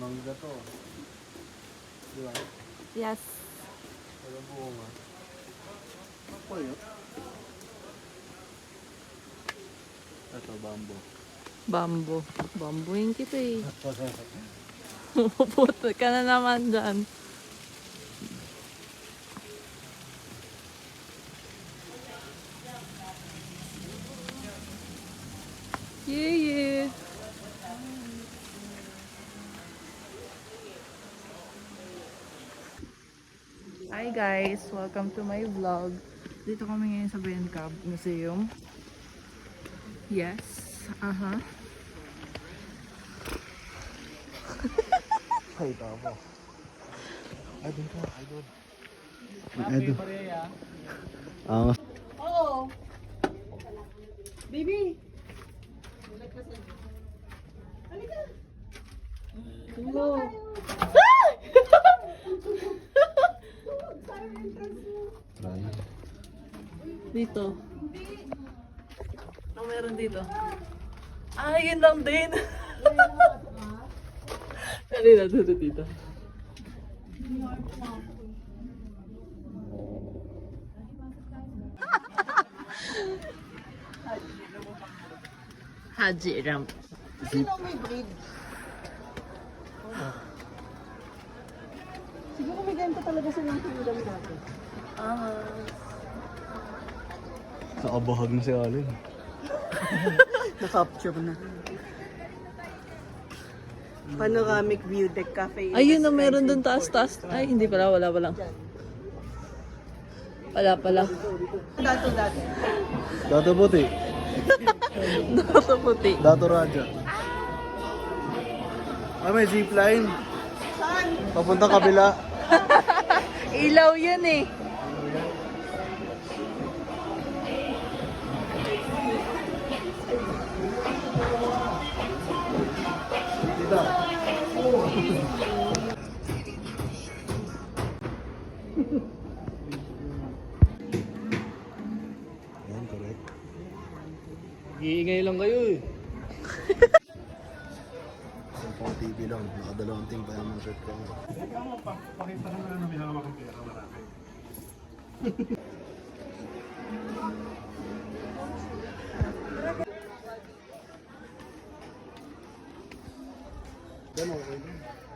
Mangga to. Di ba? Yes. Walang bunga. Ako yun. Ito, bamboo. Bamboo. Bambuin kita eh. Puputo ka na naman dyan. Yeah. Hi guys, welcome to my vlog. Dito kami ngayon sa Bencab Museum. Yes, Ay, tama. Ay, doon ka. Ay, doon. Ay, doon. Ah, Oo. Baby. Halika. Hello. Dito. Ano meron dito? Ah, yun lang din. Kanina dito dito. Haji Ramp. Sino may breed? Siguro may ganito talaga silang kingdom dati. nakabahag na si Alin. Na-capture na. Panoramic view deck cafe. Ayun na meron dun taas-taas. Ay, hindi pala. Wala. Wala pala. Dato. Dato puti. Dato puti. Dato Raja. Ah, may zipline. Saan? Papunta kabila. Ilaw yun eh. Dito. Yan, correct. Iingay lang kayo eh. Pang TV lang, nakadalawang ting pa yung shirt ko. Pakita naman na may hawak ang pera marami. Yan, okay.